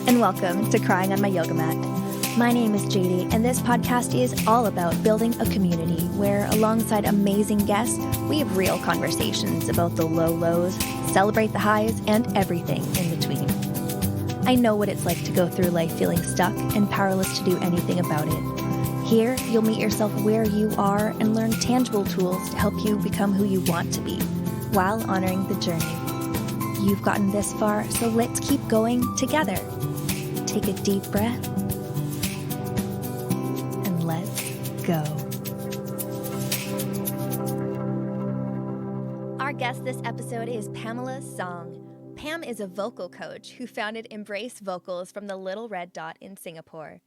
and welcome to Crying on My Yoga Mat. My name is JD, and this podcast is all about building a community where, alongside amazing guests, we have real conversations about the low lows, celebrate the highs, and everything in between. I know what it's like to go through life feeling stuck and powerless to do anything about it. Here, you'll meet yourself where you are and learn tangible tools to help you become who you want to be, while honoring the journey. You've gotten this far, so let's keep going together. Take a deep breath, and let's go. Our guest this episode is Pamela Song. Pam is a vocal coach who founded Embrace Vocals from the Little Red Dot in Singapore.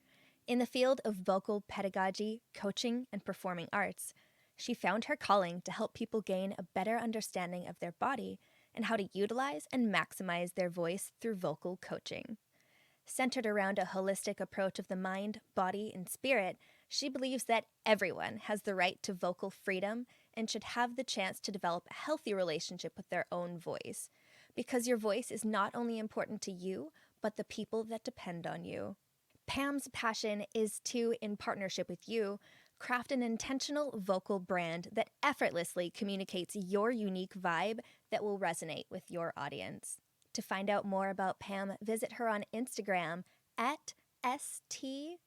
In the field of vocal pedagogy, coaching, and performing arts, she found her calling to help people gain a better understanding of their body and how to utilize and maximize their voice through vocal coaching. Centered around a holistic approach of the mind, body, and spirit, she believes that everyone has the right to vocal freedom and should have the chance to develop a healthy relationship with their own voice, because your voice is not only important to you, but the people that depend on you. Pam's passion is to, in partnership with you, craft an intentional vocal brand that effortlessly communicates your unique vibe that will resonate with your audience. To find out more about Pam, visit her on Instagram at st.pams.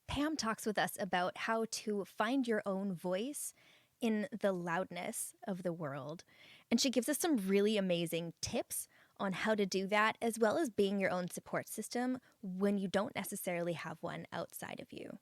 Pam talks with us about how to find your own voice in the loudness of the world. And she gives us some really amazing tips on how to do that, as well as being your own support system when you don't necessarily have one outside of you.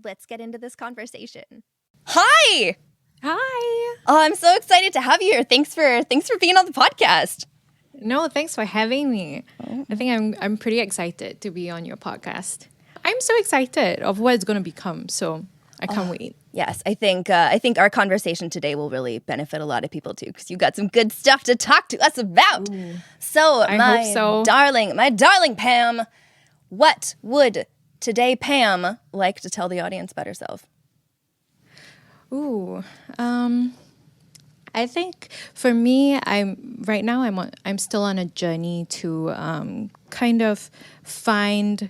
Let's get into this conversation. Hi! Hi. Oh, I'm so excited to have you here. Thanks for being on the podcast. No, thanks for having me. I think I'm pretty excited to be on your podcast. I'm so excited of what it's going to become, so I can't wait. Yes, I think our conversation today will really benefit a lot of people too, because you got some good stuff to talk to us about. Ooh, So, I hope so. my darling Pam, what would today Pam like to tell the audience about herself? Ooh, I think for me, I'm still on a journey to kind of find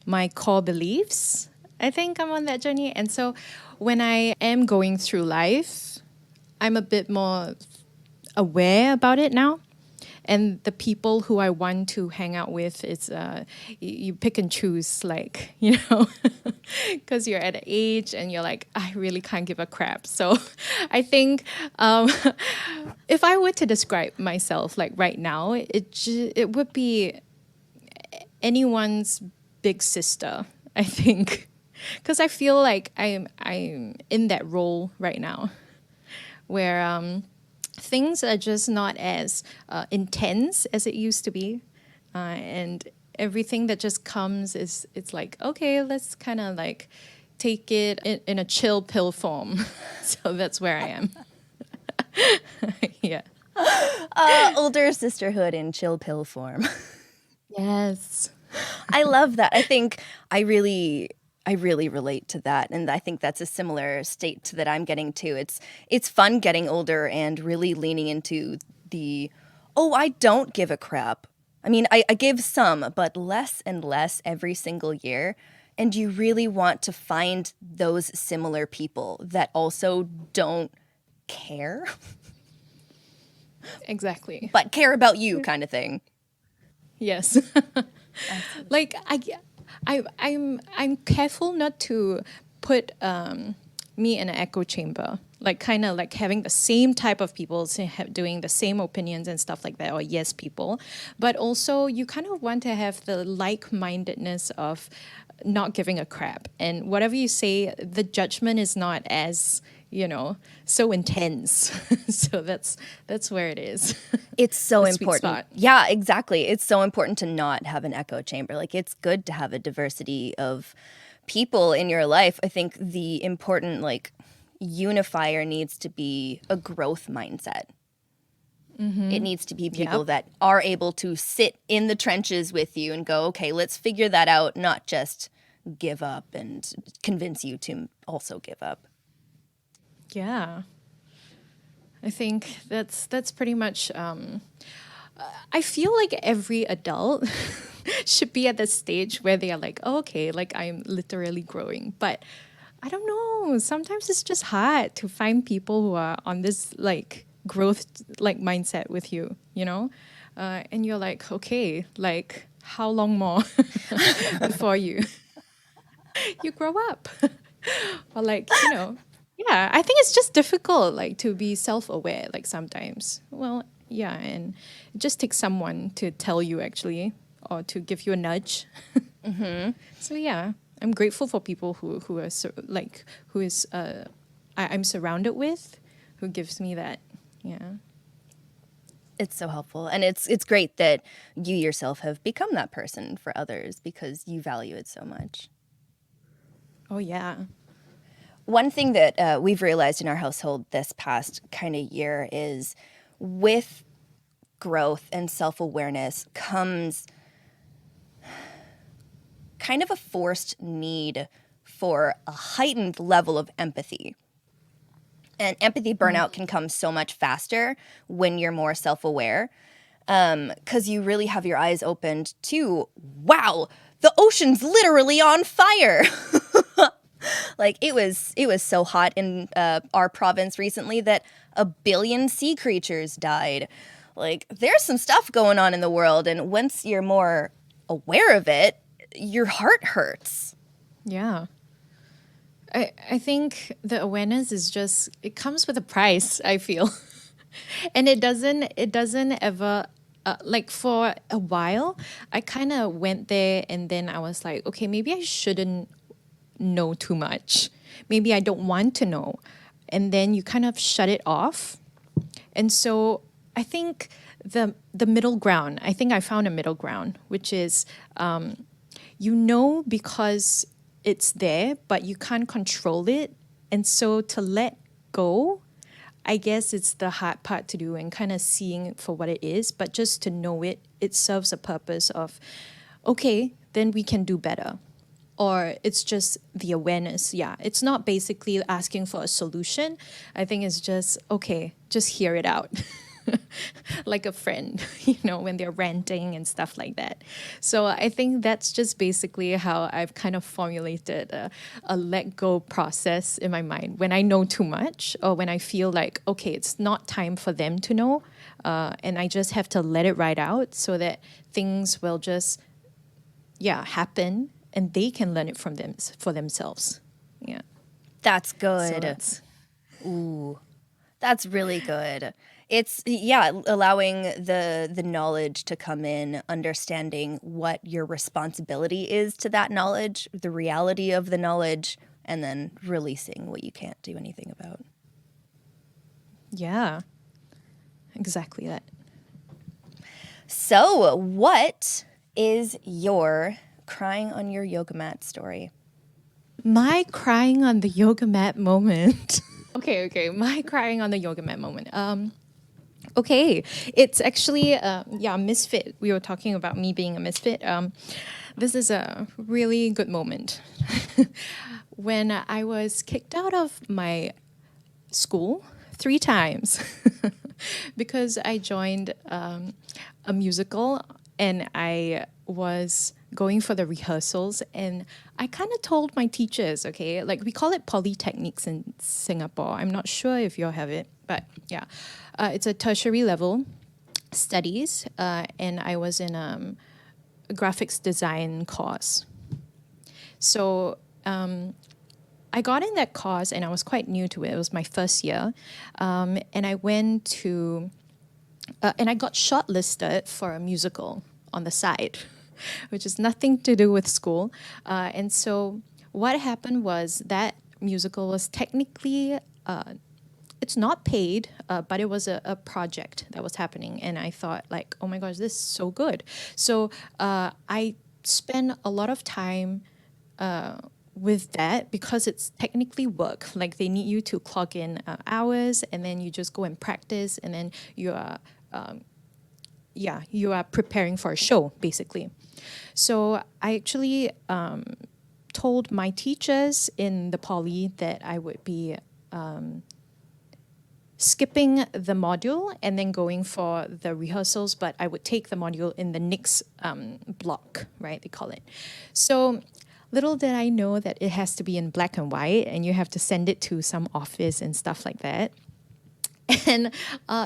my core beliefs. I think I'm on that journey, and so when I am going through life, I'm a bit more aware about it now. And the people who I want to hang out with, it's you pick and choose, like, because you're at an age and you're like, I really can't give a crap. So I think if I were to describe myself like right now, it would be anyone's big sister, I think, because I feel like I'm in that role right now, where things are just not as intense as it used to be, and everything that just comes it's like, okay, let's kind of like take it in a chill pill form. So that's where I am. Yeah. Older sisterhood in chill pill form. Yes. I love that. I think I really relate to that, and I think that's a similar state to that I'm getting to. It's fun getting older and really leaning into the, I don't give a crap. I mean, I give some, but less and less every single year. And you really want to find those similar people that also don't care, Exactly. but care about you, kind of thing. Yes. Like I'm careful not to put me in an echo chamber, like kind of like having the same type of people doing the same opinions and stuff like that, or yes people, but also you kind of want to have the like-mindedness of not giving a crap, and whatever you say, the judgment is not as so intense. So that's where it is. It's so The sweet important. spot. Yeah, exactly. It's so important to not have an echo chamber. Like, it's good to have a diversity of people in your life. I think the important unifier needs to be a growth mindset. Mm-hmm. It needs to be people that are able to sit in the trenches with you and go, okay, let's figure that out, not just give up and convince you to also give up. Yeah. I think that's pretty much I feel like every adult should be at the stage where they are like, oh, okay, like I'm literally growing. But I don't know. Sometimes it's just hard to find people who are on this like growth like mindset with you, you know? And you're like, okay, like how long more before you grow up? Or like, yeah, I think it's just difficult like to be self-aware like sometimes. Well, yeah, and it just takes someone to tell you actually or to give you a nudge. So yeah, I'm grateful for people who are like who is I'm surrounded with who gives me that. Yeah. It's so helpful. And it's great that you yourself have become that person for others because you value it so much. Oh yeah. One thing that we've realized in our household this past kind of year is with growth and self-awareness comes kind of a forced need for a heightened level of empathy. And empathy burnout can come so much faster when you're more self-aware, because you really have your eyes opened to, wow, the ocean's literally on fire. Like it was so hot in our province recently that 1 billion sea creatures died. Like there's some stuff going on in the world, and once you're more aware of it, your heart hurts. Yeah. I think the awareness is just it comes with a price, I feel. And it doesn't ever like for a while I kind of went there and then I was like, okay, maybe I shouldn't know too much. Maybe I don't want to know. And then you kind of shut it off. And so I think the middle ground, I think I found a middle ground, which is because it's there, but you can't control it. And so to let go, I guess it's the hard part to do and kind of seeing it for what it is, but just to know it, it serves a purpose of, okay, then we can do better. Or it's just the awareness. Yeah, it's not basically asking for a solution. I think it's just, okay, just hear it out. Like a friend, when they're ranting and stuff like that. So I think that's just basically how I've kind of formulated a let go process in my mind. When I know too much or when I feel like, okay, it's not time for them to know, and I just have to let it ride out so that things will just, happen and they can learn it from them for themselves. Yeah. That's So good. that's Ooh, that's really good. It's allowing the knowledge to come in, understanding what your responsibility is to that knowledge, the reality of the knowledge, and then releasing what you can't do anything about. yeah, exactly that. So, what is your crying on your yoga mat story? My crying on the yoga mat moment. Okay. My crying on the yoga mat moment. Okay. It's actually, misfit. We were talking about me being a misfit. This is a really good moment. When I was kicked out of my school 3 times because I joined a musical and I was going for the rehearsals and I kind of told my teachers, okay, like we call it polytechnics in Singapore. I'm not sure if you all have it, but yeah, it's a tertiary level studies, and I was in a graphics design course. So I got in that course and I was quite new to it. It was my first year. And I went to, and I got shortlisted for a musical on the side, which is nothing to do with school. And so what happened was that musical was technically, it's not paid, but it was a project that was happening. And I thought like, oh my gosh, this is so good. So I spent a lot of time with that because it's technically work. Like they need you to clock in hours and then you just go and practice and then you are, you are preparing for a show basically. So I actually told my teachers in the poly that I would be skipping the module and then going for the rehearsals, but I would take the module in the next block, right? They call it. So little did I know that it has to be in black and white and you have to send it to some office and stuff like that. And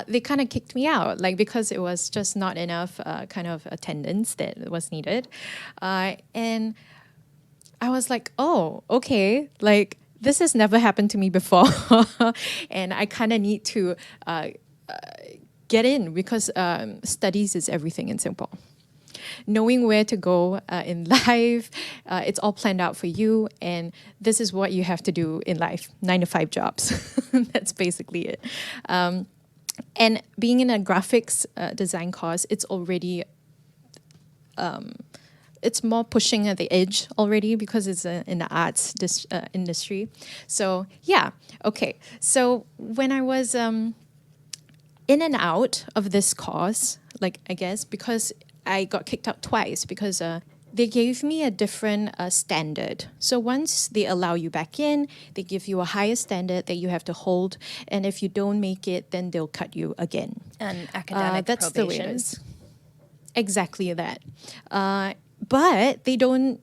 they kind of kicked me out, like because it was just not enough kind of attendance that was needed. And I was like, oh, okay, like this has never happened to me before. And I kind of need to get in because studies is everything in Singapore. Knowing where to go in life, it's all planned out for you. And this is what you have to do in life, 9-to-5 jobs. That's basically it. And being in a graphics design course, it's already it's more pushing at the edge already because it's in the arts industry. So yeah, okay. So when I was in and out of this course, like I guess because I got kicked out twice because they gave me a different standard. So once they allow you back in, they give you a higher standard that you have to hold. And if you don't make it, then they'll cut you again. An academic that's probation. the way it is. Exactly that. But they don't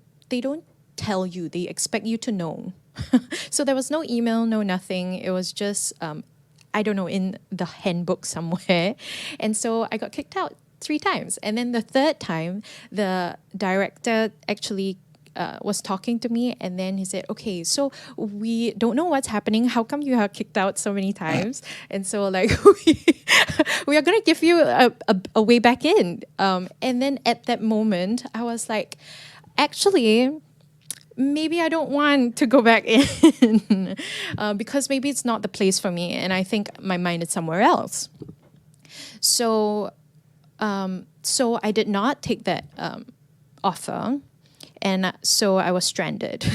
tell you. They expect you to know. So there was no email, no nothing. It was just, I don't know, in the handbook somewhere. And so I got kicked out 3 times. And then the third time, the director actually was talking to me. And then he said, okay, so we don't know what's happening. How come you are kicked out so many times? And so like, we are going to give you a way back in. And then at that moment, I was like, actually, maybe I don't want to go back in because maybe it's not the place for me. And I think my mind is somewhere else. So I did not take that offer. And so I was stranded,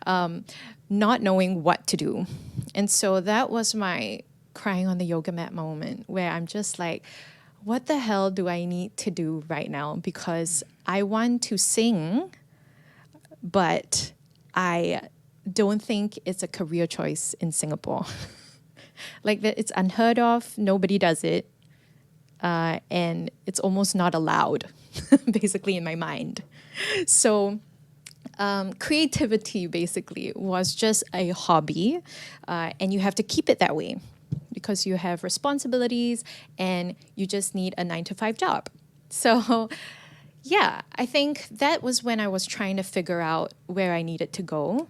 not knowing what to do. And so that was my crying on the yoga mat moment where I'm just like, what the hell do I need to do right now? Because I want to sing, but I don't think it's a career choice in Singapore. Like that, it's unheard of. Nobody does it. And it's almost not allowed, basically, in my mind. So creativity, basically, was just a hobby, and you have to keep it that way because you have responsibilities and you just need a 9-to-5 job. So yeah, I think that was when I was trying to figure out where I needed to go.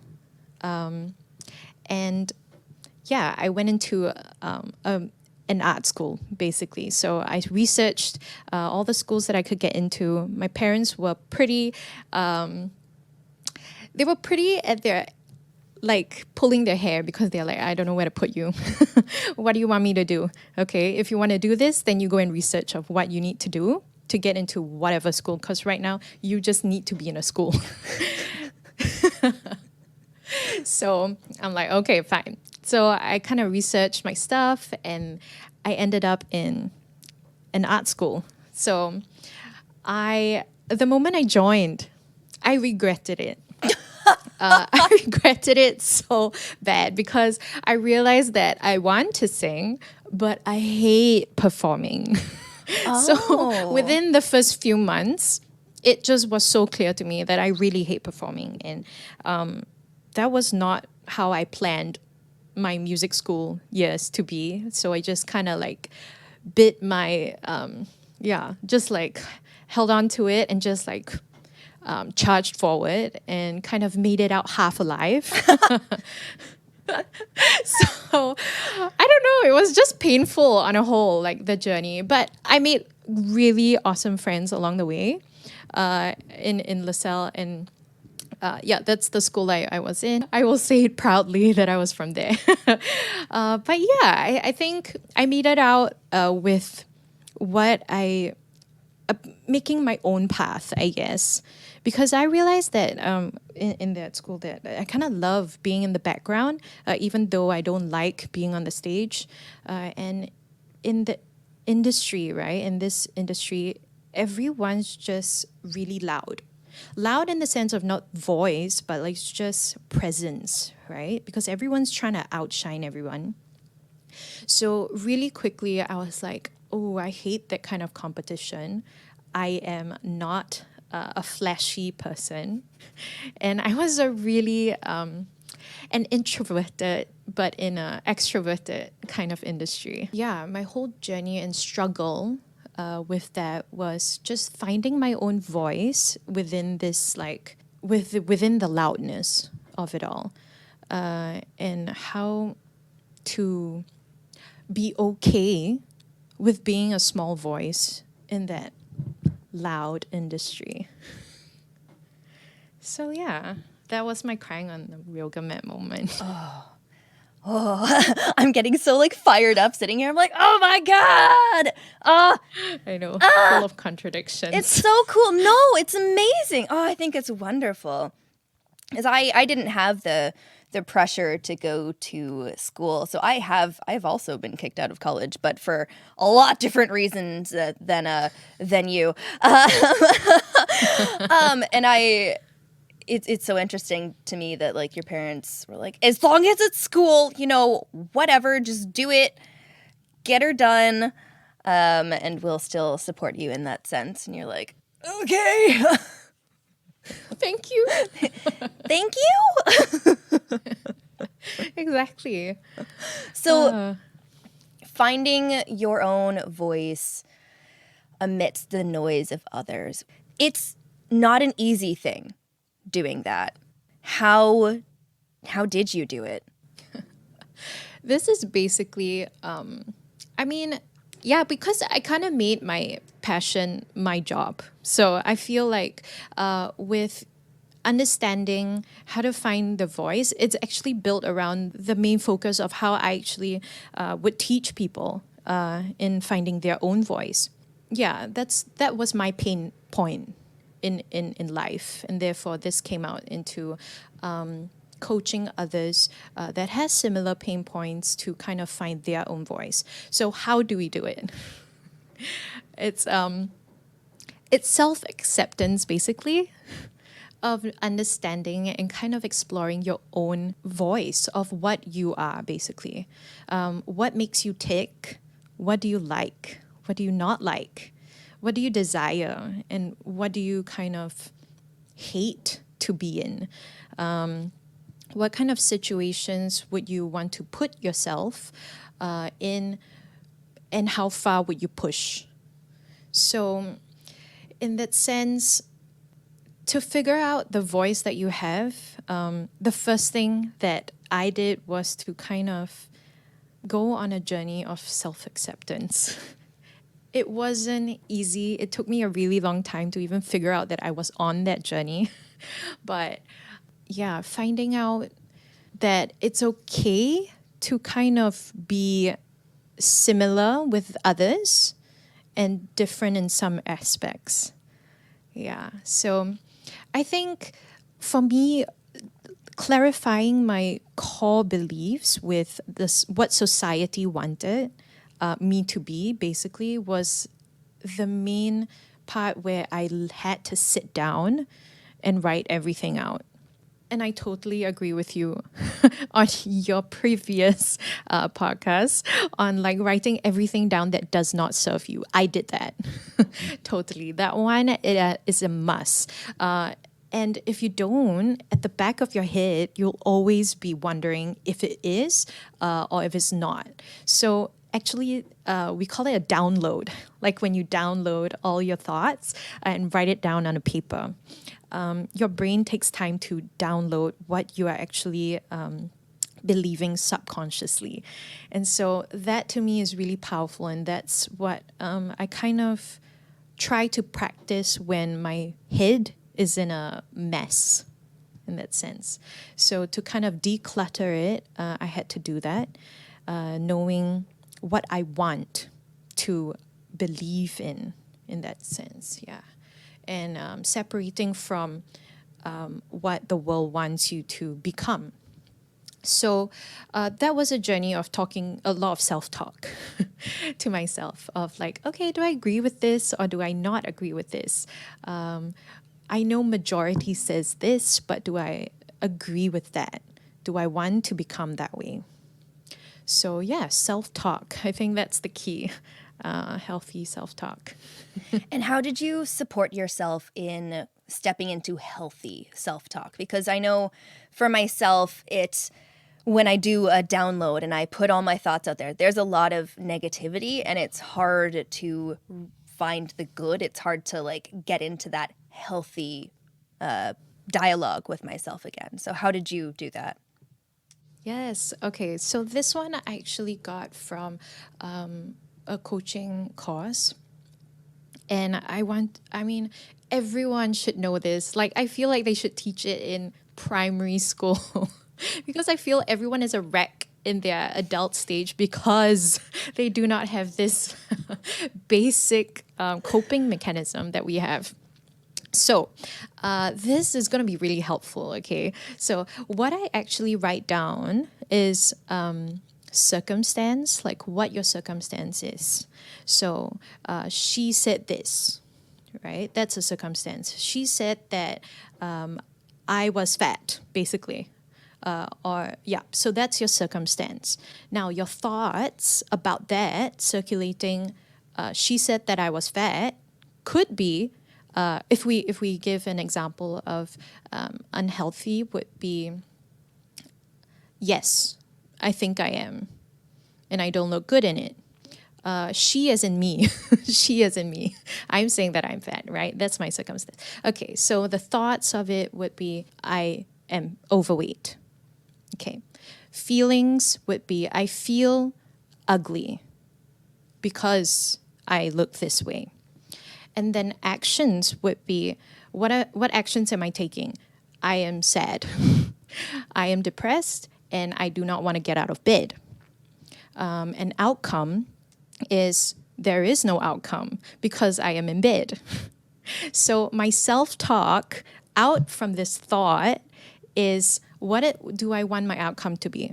And yeah, I went into an art school, basically. So I researched all the schools that I could get into. My parents were pretty, they were pretty at their, like, pulling their hair because they're like, I don't know where to put you. What do you want me to do? Okay, if you want to do this, then you go and research of what you need to do to get into whatever school. Because right now, you just need to be in a school. So I'm like, okay, fine. So I kind of researched my stuff and I ended up in an art school. So the moment I joined, I regretted it. I regretted it so bad because I realized that I want to sing, but I hate performing. Oh. So within the first few months, it just was so clear to me that I really hate performing. And that was not how I planned my music school years to be. So I just kind of like bit my, just like held on to it and just like charged forward and kind of made it out half alive. So I don't know, it was just painful on a whole, like the journey. But I made really awesome friends along the way in LaSalle. And that's the school I was in. I will say it proudly that I was from there. But yeah, I think I made it out with what making my own path, I guess. Because I realized that in that school that I kind of love being in the background, even though I don't like being on the stage. And in the industry, right, in this industry, everyone's just really loud. Loud in the sense of not voice, but like just presence, right? Because everyone's trying to outshine everyone. So really quickly, I was like, oh, I hate that kind of competition. I am not a flashy person. And I was a really an introverted, but in a extroverted kind of industry. Yeah, my whole journey and struggle with that was just finding my own voice within this, like, within the loudness of it all, and how to be okay with being a small voice in that loud industry. So yeah, that was my crying on the yoga mat moment. Oh, I'm getting so like fired up sitting here. I'm like, oh my God. I know, full of contradictions. It's so cool. No, it's amazing. Oh, I think it's wonderful. Because I didn't have the pressure to go to school. So I've also been kicked out of college, but for a lot different reasons than you. And it's so interesting to me that like your parents were like, as long as it's school, whatever, just do it, get her done, and we'll still support you in that sense. And you're like, okay. Thank you. Thank you. Exactly. So finding your own voice amidst the noise of others, it's not an easy thing doing that. How did you do it? This is basically, I mean, yeah, because I kind of made my passion my job. So I feel like with understanding how to find the voice, it's actually built around the main focus of how I actually would teach people in finding their own voice. Yeah, that was my pain point in life, and therefore this came out into coaching others that has similar pain points to kind of find their own voice. So how do we do it? It's self-acceptance, basically, of understanding and kind of exploring your own voice of what you are, basically. What makes you tick? What do you like? What do you not like? What do you desire? And what do you kind of hate to be in? What kind of situations would you want to put yourself in, and how far would you push? So, in that sense, to figure out the voice that you have, the first thing that I did was to kind of go on a journey of self-acceptance. It wasn't easy. It took me a really long time to even figure out that I was on that journey. But yeah, finding out that it's okay to kind of be similar with others and different in some aspects. Yeah. So I think for me, clarifying my core beliefs with this, what society wanted me to be, basically, was the main part where I had to sit down and write everything out. And I totally agree with you on your previous podcast on like writing everything down that does not serve you. I did that. Totally. That one is a must. And if you don't, at the back of your head, you'll always be wondering if it is or if it's not. So actually, we call it a download, like when you download all your thoughts and write it down on a paper. Your brain takes time to download what you are actually believing subconsciously. And so that to me is really powerful. And that's what I kind of try to practice when my head is in a mess, in that sense. So to kind of declutter it, I had to do that, knowing what I want to believe in that sense, yeah. And separating from what the world wants you to become. So that was a journey of talking a lot of self-talk to myself of like, okay, do I agree with this or do I not agree with this? I know majority says this, but do I agree with that? Do I want to become that way? So yeah, self-talk. I think that's the key. Healthy self-talk. And how did you support yourself in stepping into healthy self-talk? Because I know for myself, it's when I do a download and I put all my thoughts out there, there's a lot of negativity and it's hard to find the good. It's hard to like get into that healthy dialogue with myself again. So how did you do that? Yes. Okay. So this one I actually got from a coaching course. And I mean, everyone should know this. Like, I feel like they should teach it in primary school because I feel everyone is a wreck in their adult stage because they do not have this basic coping mechanism that we have. So, this is going to be really helpful, okay? So, what I actually write down is circumstance, like what your circumstance is. So, she said this, right? That's a circumstance. She said that I was fat, basically. So that's your circumstance. Now, your thoughts about that circulating, she said that I was fat, could be if we give an example of unhealthy, would be yes, I think I am, and I don't look good in it. She as in me, she as in me. I'm saying that I'm fat, right? That's my circumstance. Okay, so the thoughts of it would be I am overweight. Okay, feelings would be I feel ugly because I look this way. And then actions would be what actions am I taking? I am sad. I am depressed and I do not want to get out of bed. An outcome is there is no outcome because I am in bed. So my self-talk out from this thought is do I want my outcome to be?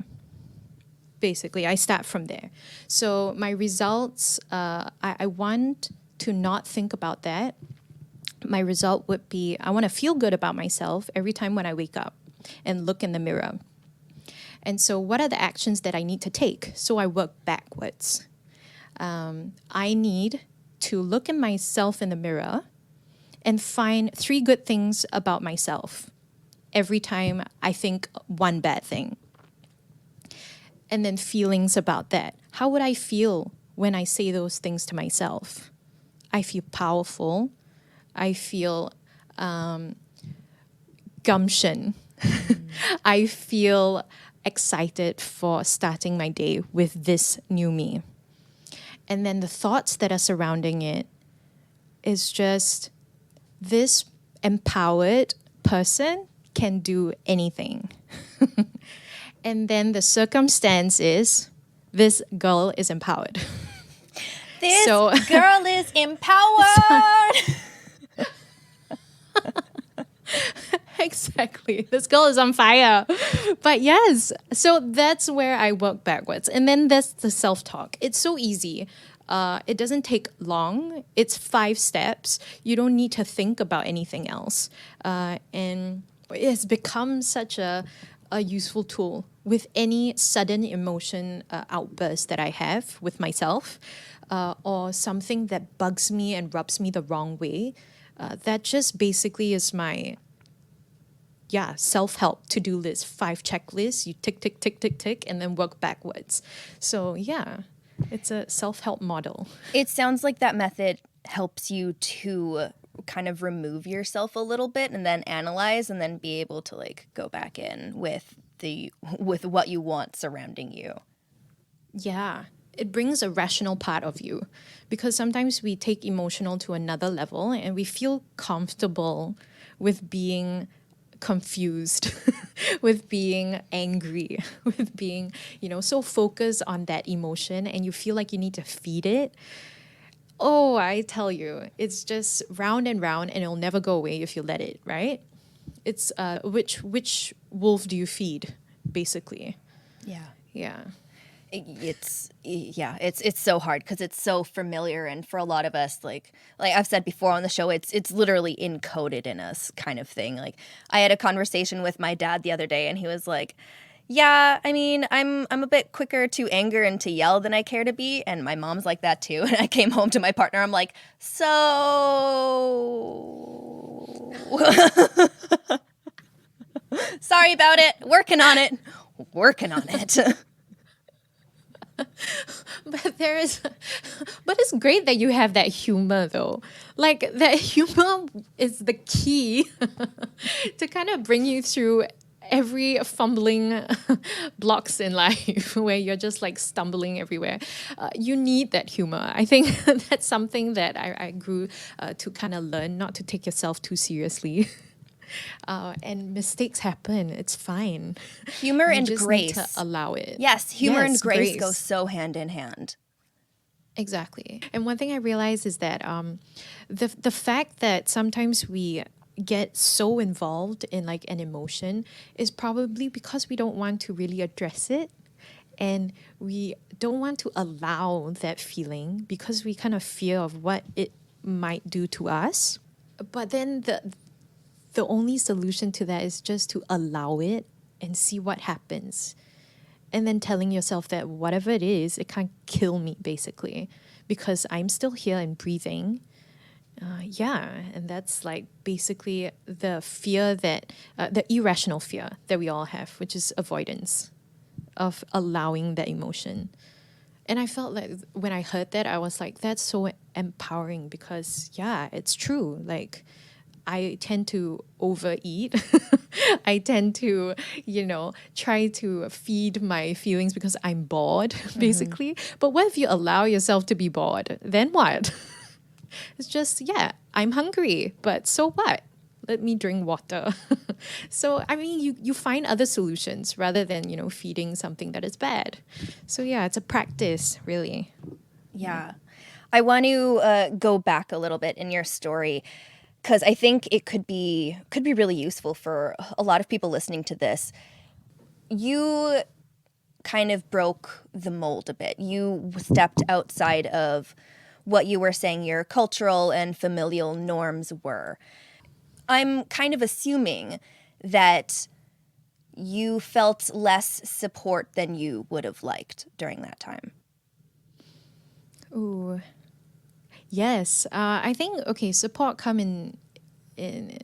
Basically, I start from there. So my results, I want to not think about that. My result would be I want to feel good about myself every time when I wake up and look in the mirror. And so what are the actions that I need to take? So I work backwards. I need to look at myself in the mirror and find 3 good things about myself every time I think one bad thing. And then feelings about that. How would I feel when I say those things to myself? I feel powerful. I feel gumption. I feel excited for starting my day with this new me. And then the thoughts that are surrounding it is just this empowered person can do anything. And then the circumstance is this girl is empowered. This girl is empowered. Exactly. This girl is on fire. But yes, so that's where I work backwards. And then there's the self-talk. It's so easy. It doesn't take long. It's 5 steps. You don't need to think about anything else. And it has become such a useful tool with any sudden emotion outburst that I have with myself or something that bugs me and rubs me the wrong way. That just basically is my self-help to-do list, 5 checklists. You tick, tick, tick, tick, tick, and then work backwards. So yeah, it's a self-help model. It sounds like that method helps you to kind of remove yourself a little bit and then analyze and then be able to like go back in with what you want surrounding you. Yeah. It brings a rational part of you because sometimes we take emotional to another level and we feel comfortable with being confused, with being angry, with being, so focused on that emotion and you feel like you need to feed it. Oh, I tell you, it's just round and round and it'll never go away if you let it, right? It's which wolf do you feed, basically? Yeah. Yeah. It's so hard because it's so familiar, and for a lot of us, like I've said before on the show, it's literally encoded in us, kind of thing. Like I had a conversation with my dad the other day, and he was like, Yeah, I mean, I'm a bit quicker to anger and to yell than I care to be, and my mom's like that too. And I came home to my partner, I'm like, so sorry about it. Working on it. Working on it. But there is, but it's great that you have that humor though. Like that humor is the key to kind of bring you through every fumbling blocks in life where you're just like stumbling everywhere. You need that humor. I think that's something that I grew to kind of learn, not to take yourself too seriously. And mistakes happen. It's fine. Humor You and just need to grace. allow it. Yes, humor and Yes, grace go grace. so hand in hand. Exactly. And one thing I realized is that the fact that sometimes we get so involved in like an emotion is probably because we don't want to really address it, and we don't want to allow that feeling because we kind of fear of what it might do to us. But then the only solution to that is just to allow it and see what happens. And then telling yourself that whatever it is, it can't kill me, basically, because I'm still here and breathing. Yeah, and that's like basically the fear that, the irrational fear that we all have, which is avoidance of allowing that emotion. And I felt like when I heard that, I was like, that's so empowering because, yeah, it's true. Like, I tend to overeat. I tend to, try to feed my feelings because I'm bored, basically. But what if you allow yourself to be bored? Then what? It's just, yeah, I'm hungry, but so what? Let me drink water. So, I mean, you find other solutions rather than, feeding something that is bad. So, yeah, it's a practice, really. Yeah. I want to go back a little bit in your story because I think it could be really useful for a lot of people listening to this. You kind of broke the mold a bit. You stepped outside of what you were saying your cultural and familial norms were. I'm kind of assuming that you felt less support than you would have liked during that time. Ooh, yes. I think, okay, support come in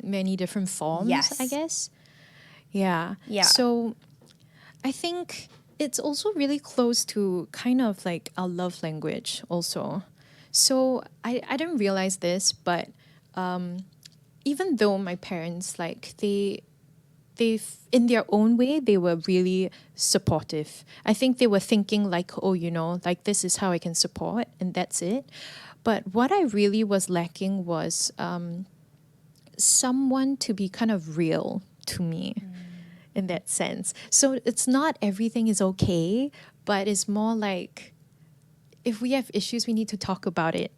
many different forms, I Yes. guess. Yeah. Yeah. So I think it's also really close to kind of like our love language also. So I didn't realize this, but even though my parents like they in their own way they were really supportive. I think they were thinking like, oh, like this is how I can support and that's it. But what I really was lacking was someone to be kind of real to me in that sense. So it's not everything is okay, but it's more like if we have issues, we need to talk about it.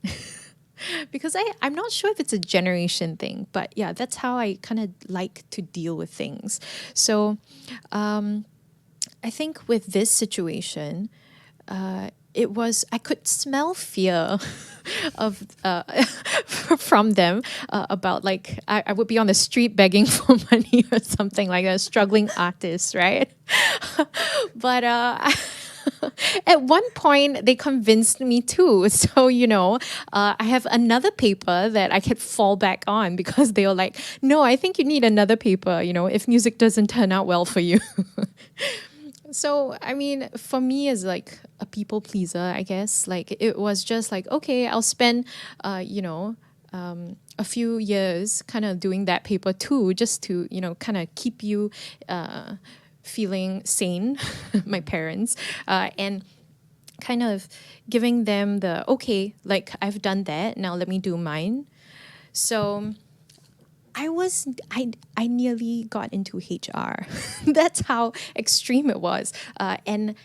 Because I'm not sure if it's a generation thing, but yeah, that's how I kind of like to deal with things. So I think with this situation, it was I could smell fear of from them about like I would be on the street begging for money or something like a struggling artist, right? But at one point they convinced me too. So I have another paper that I could fall back on because they were like, no, I think you need another paper. If music doesn't turn out well for you. So, I mean, for me as like a people pleaser, I guess, like it was just like, okay, I'll spend, a few years kind of doing that paper too, just to, kind of keep you feeling sane, my parents, and kind of giving them the, okay, like I've done that, now let me do mine. So I nearly got into HR. That's how extreme it was. And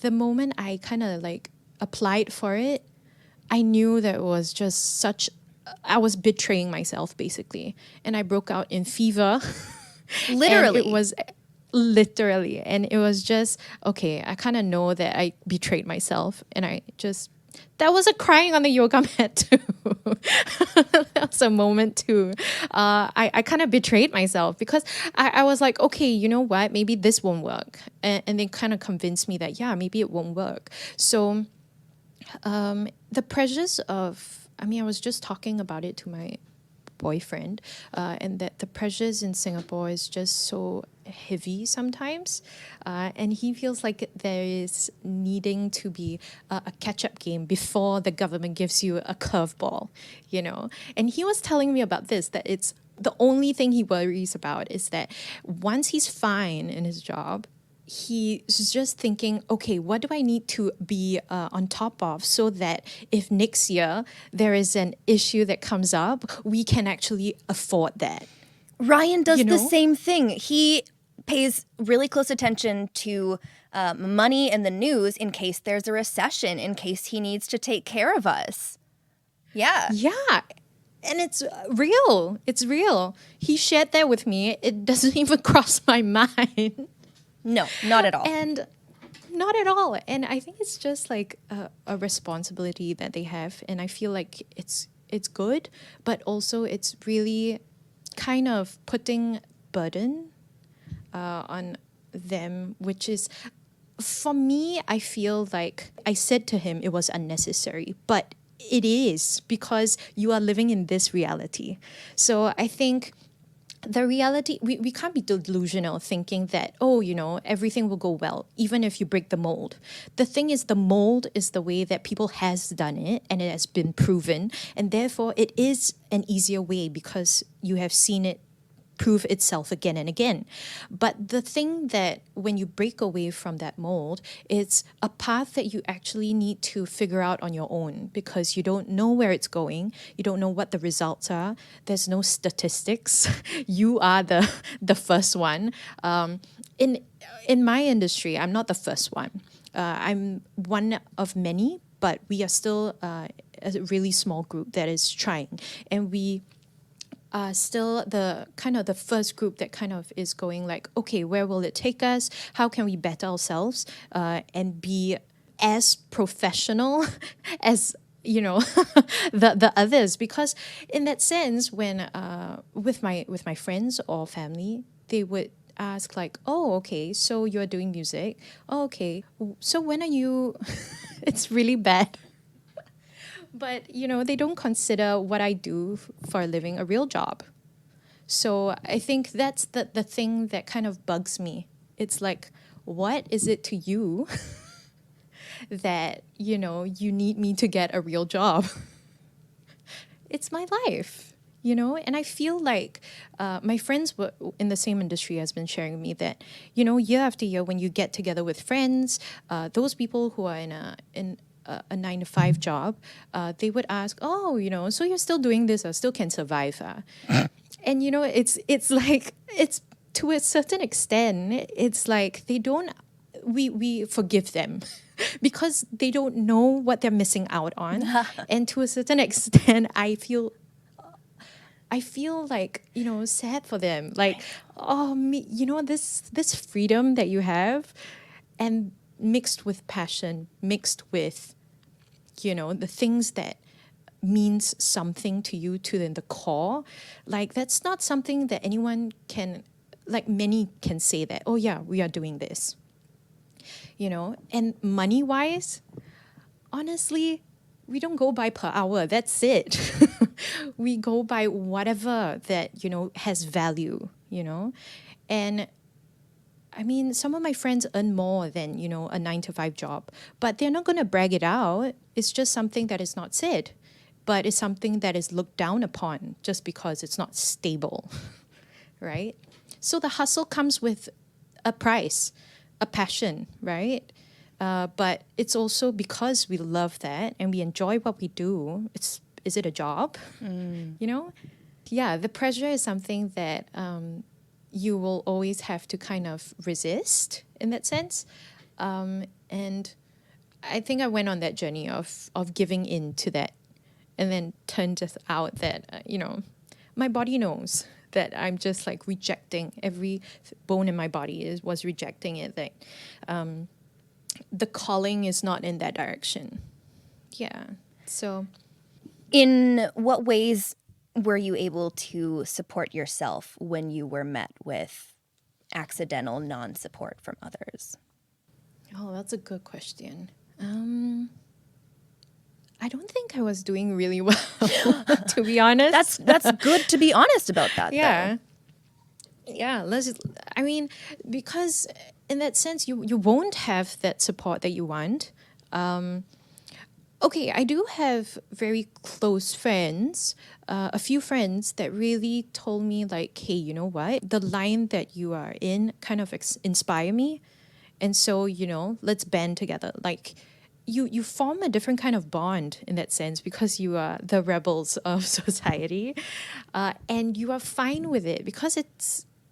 the moment I kind of like applied for it, I knew that it was just such. I was betraying myself basically, and I broke out in fever. And it Literally. was literally, and it was just okay. I kind of know that I betrayed myself, and I just That was a crying on the yoga mat too. That was a moment too. I kind of betrayed myself because I was like, okay, you know what? Maybe this won't work. And they kind of convinced me that, yeah, maybe it won't work. So the pressures of, I mean, I was just talking about it to my boyfriend, and that the pressures in Singapore is just so heavy sometimes, and he feels like there is needing to be a catch-up game before the government gives you a curveball, you know. And he was telling me about this, that it's the only thing he worries about is that once he's fine in his job, he's just thinking, okay, what do I need to be on top of so that if next year there is an issue that comes up, we can actually afford that. Ryan does You the know? same thing. He pays really close attention to money and the news in case there's a recession, in case he needs to take care of us. Yeah. Yeah. And it's real. It's real. He shared that with me. It doesn't even cross my mind. No, not at all. And not at all. And I think it's just like a responsibility that they have. And I feel like it's good, but also it's really kind of putting burden on them, which is, for me, I feel like I said to him it was unnecessary, but it is because you are living in this reality. So I think the reality, we can't be delusional thinking that, oh, you know, everything will go well even if you break the mold. The thing is, the mold is the way that people has done it and it has been proven, and therefore it is an easier way because you have seen it prove itself again and again. But the thing that when you break away from that mold, it's a path that you actually need to figure out on your own because you don't know where it's going. You don't know what the results are. There's no statistics. You are the first one. In my industry, I'm not the first one. I'm one of many, but we are still a really small group that is trying, and we still the kind of the first group that kind of is going like, okay, where will it take us? How can we better ourselves and be as professional as, you know, the others? Because in that sense, when with my friends or family, they would ask like, oh, okay, so you're doing music. Oh, okay, so when are you? It's really bad. But, you know, they don't consider what I do for a living a real job. So I think that's the thing that kind of bugs me. It's like, what is it to you that, you know, you need me to get a real job? It's my life, you know? And I feel like my friends in the same industry has been sharing with me that, you know, year after year, when you get together with friends, those people who are in a 9-to-5 job, they would ask, oh, you know, so you're still doing this or still can survive. And, you know, it's like, it's to a certain extent, it's like they don't, we forgive them because they don't know what they're missing out on. And to a certain extent, I feel like, you know, sad for them. Like, oh, you know, this freedom that you have, and mixed with passion, mixed with, you know, the things that means something to you to the core, like that's not something that anyone can, like many can say that, oh yeah, we are doing this, you know. And money wise, honestly, we don't go by per hour, that's it. We go by whatever that, you know, has value, you know. And I mean, some of my friends earn more than, you know, a 9-to-5 job, but they're not going to brag it out. It's just something that is not said, but it's something that is looked down upon just because it's not stable, right? So the hustle comes with a price, a passion, right? But it's also because we love that and we enjoy what we do. Is it a job? You know? Yeah, the pressure is something that you will always have to kind of resist in that sense. And I think I went on that journey of giving in to that, and then turned it out that, you know, my body knows that I'm just like rejecting every bone in my body was rejecting it, that the calling is not in that direction, Yeah. So In what ways were you able to support yourself when you were met with accidental non-support from others? that's a good question. I don't think I was doing really well, to be honest. That's good to be honest about that, Yeah. Yeah, I mean, because in that sense, you won't have that support that you want. Okay, I do have very close friends, a few friends that really told me, like, hey, you know what? The line that you are in kind of inspire me. And so, let's band together. Like, you form a different kind of bond in that sense because you are the rebels of society, and you are fine with it because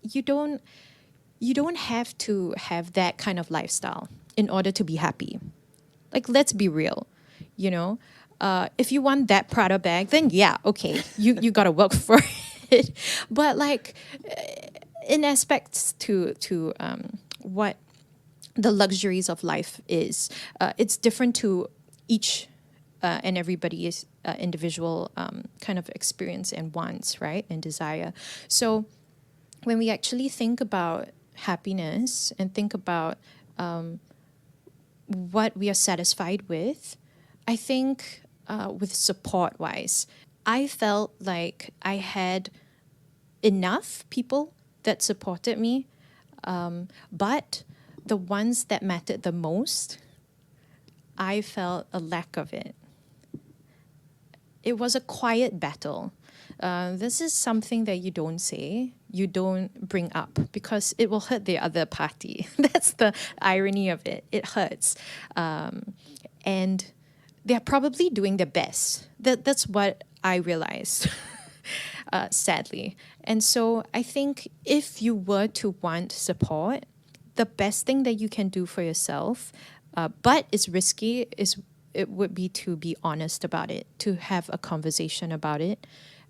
you don't you don't have to have that kind of lifestyle in order to be happy. Like, let's be real, you know. If you want that Prada bag, then yeah, okay, you gotta work for it. But like, in aspects to what the luxuries of life is, it's different to each and everybody's individual kind of experience and wants, right, and desire. So when we actually think about happiness and think about what we are satisfied with, I think with support wise, I felt like I had enough people that supported me, but the ones that mattered the most, I felt a lack of it. It was a quiet battle. This is something that you don't say, you don't bring up because it will hurt the other party. That's the irony of it. It hurts. And they're probably doing their best. That's what I realized, sadly. And so I think if you were to want support, the best thing that you can do for yourself, but it's risky, it would be to be honest about it, to have a conversation about it,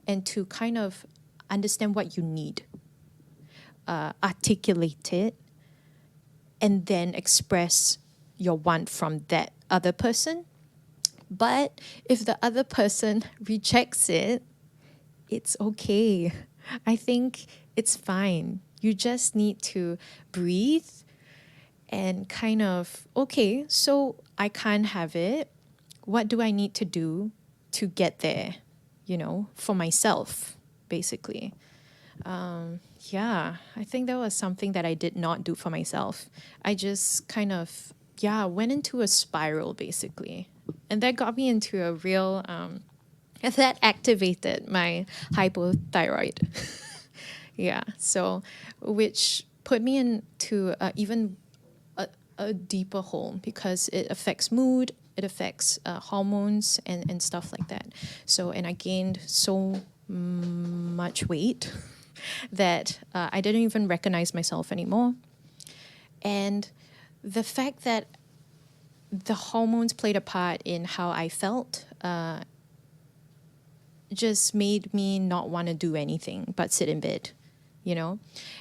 and to kind of understand what you need, articulate it, and then express your want from that other person. But if the other person rejects it, it's okay. I think it's fine. You just need to breathe and kind of, okay, so I can't have it. What do I need to do to get there, for myself, basically? Yeah, I think that was something that I did not do for myself. I just kind of, went into a spiral, basically. And that got me into a real, that activated my hypothyroid. Yeah, so, which put me into even a deeper hole because it affects mood, it affects hormones and stuff like that. So, and I gained so much weight that I didn't even recognize myself anymore. And the fact that the hormones played a part in how I felt just made me not want to do anything but sit in bed,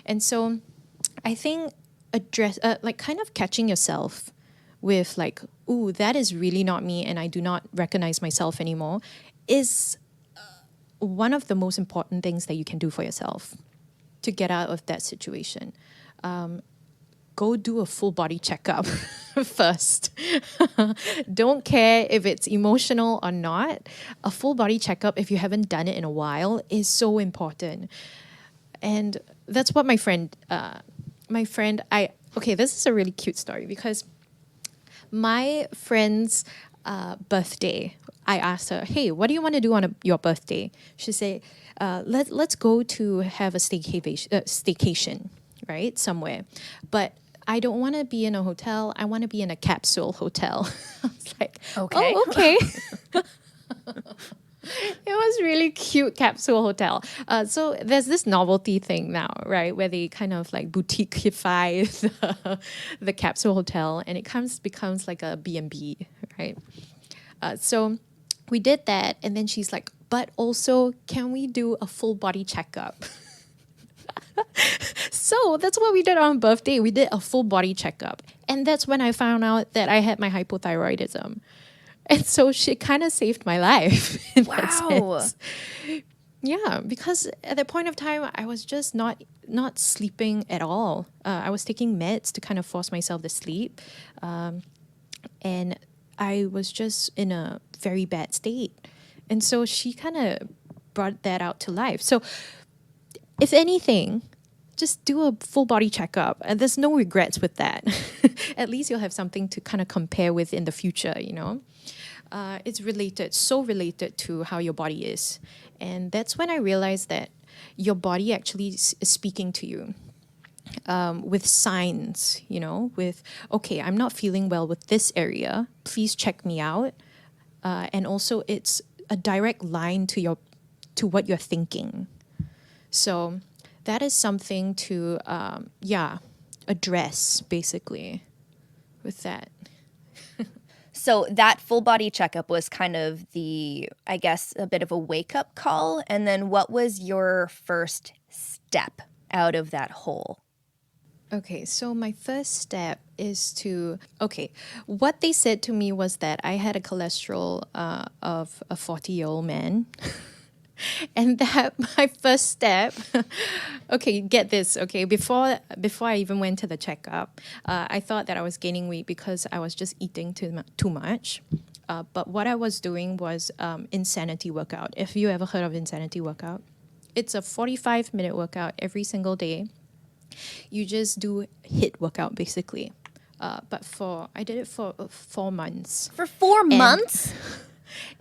And so I think like kind of catching yourself with like, ooh, that is really not me and I do not recognize myself anymore is one of the most important things that you can do for yourself to get out of that situation. Go do a full body checkup first. Don't care if it's emotional or not. A full body checkup, if you haven't done it in a while, is so important. And that's what okay, this is a really cute story because my friend's birthday, I asked her, hey, what do you want to do on your birthday? She said, let's go to have a staycation, right, somewhere. But I don't want to be in a hotel. I want to be in a capsule hotel. I was like, Okay. oh, okay. It was really cute capsule hotel. So there's this novelty thing now, right, where they kind of like boutiqueify the capsule hotel, and it becomes like a B&B, right? So we did that, and then she's like, but also, can we do a full body checkup? So that's what we did on birthday. We did a full body checkup, and that's when I found out that I had my hypothyroidism. And so she kind of saved my life in that Wow. sense. Yeah, because at that point of time, I was just not sleeping at all. I was taking meds to kind of force myself to sleep, and I was just in a very bad state. And so she kind of brought that out to life. So, if anything, just do a full body checkup, and there's no regrets with that. At least you'll have something to kind of compare with in the future. It's related, so related to how your body is. And that's when I realized that your body actually is speaking to you with signs, with, okay, I'm not feeling well with this area. Please check me out. And also, it's a direct line to what you're thinking. So that is something to, address basically with that. So that full body checkup was kind of I guess, a bit of a wake up call. And then what was your first step out of that hole? Okay, so my first step is what they said to me was that I had a cholesterol of a 40-year-old man. And that my first step, okay, get this, okay, before I even went to the checkup, I thought that I was gaining weight because I was just eating too much. But what I was doing was insanity workout. If you ever heard of insanity workout, it's a 45-minute workout every single day. You just do HIIT workout basically. But I did it for 4 months. For 4 And months?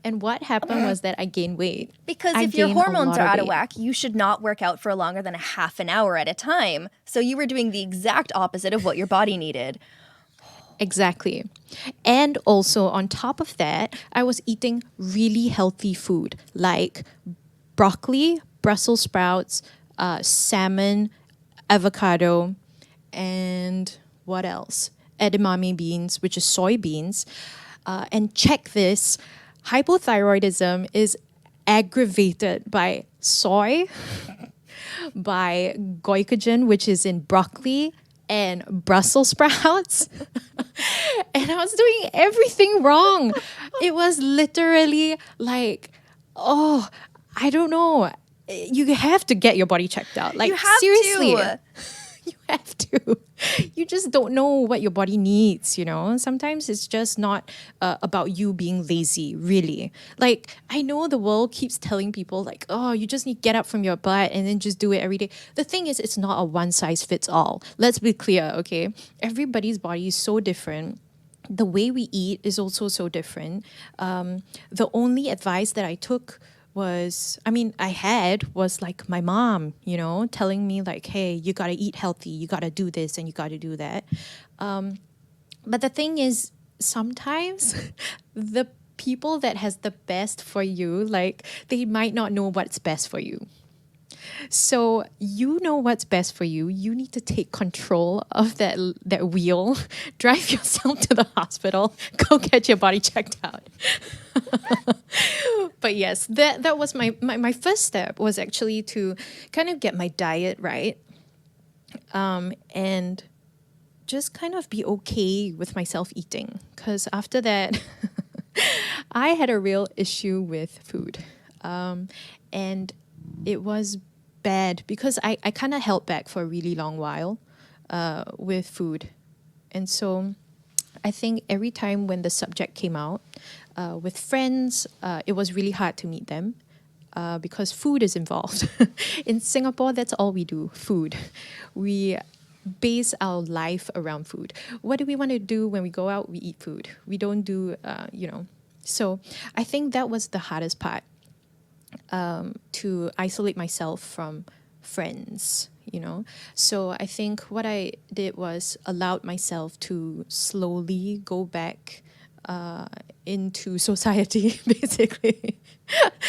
And what happened was that I gained weight. Because I if your gained a hormones lot are out of weight. whack, you should not work out for longer than a half an hour at a time. So you were doing the exact opposite of what your body needed. Exactly. And also on top of that, I was eating really healthy food like broccoli, Brussels sprouts, salmon, avocado, and what else? Edamame beans, which is soybeans. And check this, hypothyroidism is aggravated by soy, by glycogen, which is in broccoli, and Brussels sprouts. And I was doing everything wrong. It was literally like, oh, I don't know. You have to get your body checked out. Like, You have seriously. to. You have to. You just don't know what your body needs, Sometimes it's just not about you being lazy, really. Like, I know the world keeps telling people, like, oh, you just need to get up from your butt and then just do it every day. The thing is, it's not a one size fits all. Let's be clear, okay? Everybody's body is so different. The way we eat is also so different. The only advice that I took was like my mom, telling me like, hey, you got to eat healthy, you got to do this and you got to do that. But the thing is, sometimes the people that has the best for you, like, they might not know what's best for you. So you know what's best for you. You need to take control of that wheel, drive yourself to the hospital, go get your body checked out. But yes, that was my first step, was actually to kind of get my diet right, and just kind of be okay with myself eating. Because after that, I had a real issue with food, and it was bad because I kind of held back for a really long while with food. And so I think every time when the subject came out with friends, it was really hard to meet them because food is involved. In Singapore, that's all we do, food. We base our life around food. What do we want to do when we go out? We eat food. We don't do, So I think that was the hardest part, to isolate myself from friends, So I think what I did was allowed myself to slowly go back into society, basically.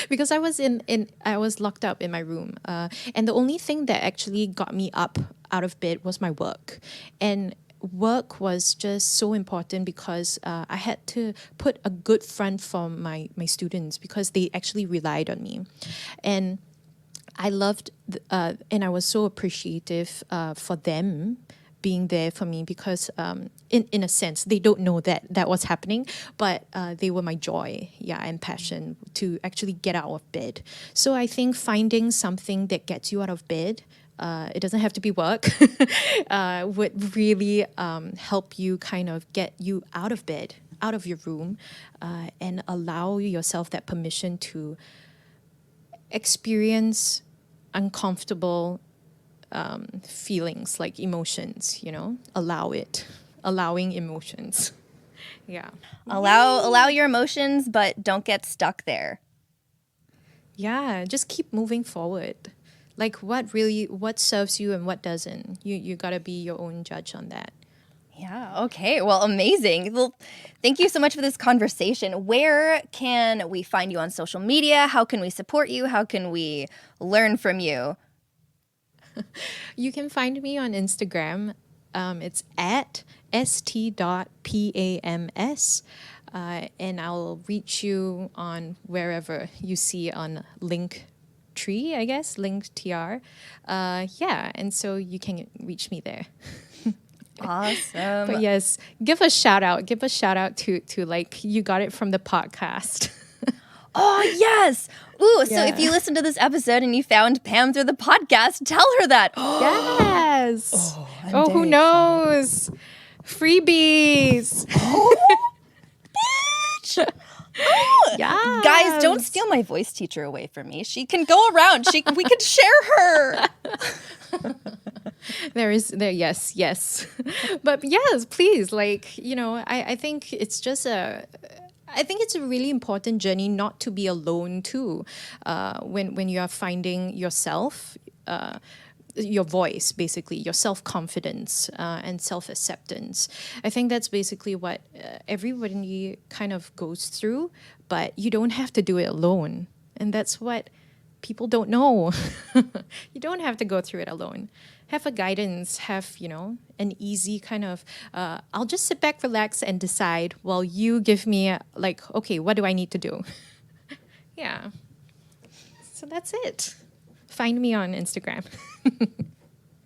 Because I was locked up in my room. And the only thing that actually got me up out of bed was my work. And work was just so important because I had to put a good front for my students because they actually relied on me. And I loved, and I was so appreciative for them being there for me because in a sense they don't know that was happening, but they were my joy, and passion to actually get out of bed. So I think finding something that gets you out of bed, it doesn't have to be work, would really help you kind of get you out of bed, out of your room, and allow yourself that permission to experience uncomfortable feelings, like emotions, allowing emotions. Yeah. Allow your emotions, but don't get stuck there. Yeah, just keep moving forward. Like what serves you and what doesn't. You gotta be your own judge on that. Yeah, okay. Well, amazing. Well, thank you so much for this conversation. Where can we find you on social media? How can we support you? How can we learn from you? You can find me on Instagram. It's at st.pams. And I'll reach you on wherever you see on Linktree, I guess, Linktr. And so you can reach me there. Awesome. But yes, give a shout out to like you got it from the podcast. Oh, yes. Ooh, so if you listen to this episode and you found Pam through the podcast, tell her that. Yes. I'm who very knows? Freebies. Bitch. Oh, Yes. Guys, don't steal my voice teacher away from me. She can go around. We can share her. Yes. But yes, please, I think it's just I think it's a really important journey not to be alone too. When you are finding yourself, your voice, basically, your self-confidence and self-acceptance. I think that's basically what everybody kind of goes through, but you don't have to do it alone. And that's what people don't know. You don't have to go through it alone. Have a guidance, have, an easy kind of, I'll just sit back, relax, and decide while you give me, okay, what do I need to do? Yeah. So that's it. Find me on Instagram.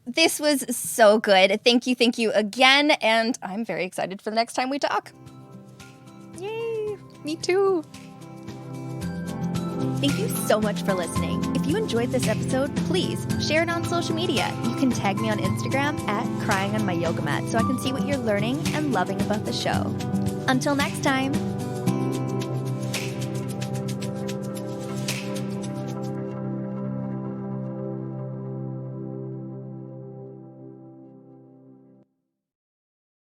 This was so good. Thank you again. And I'm very excited for the next time we talk. Yay. Me too. Thank you so much for listening. If you enjoyed this episode, please share it on social media. You can tag me on Instagram at crying on my yoga mat so I can see what you're learning and loving about the show. Until next time.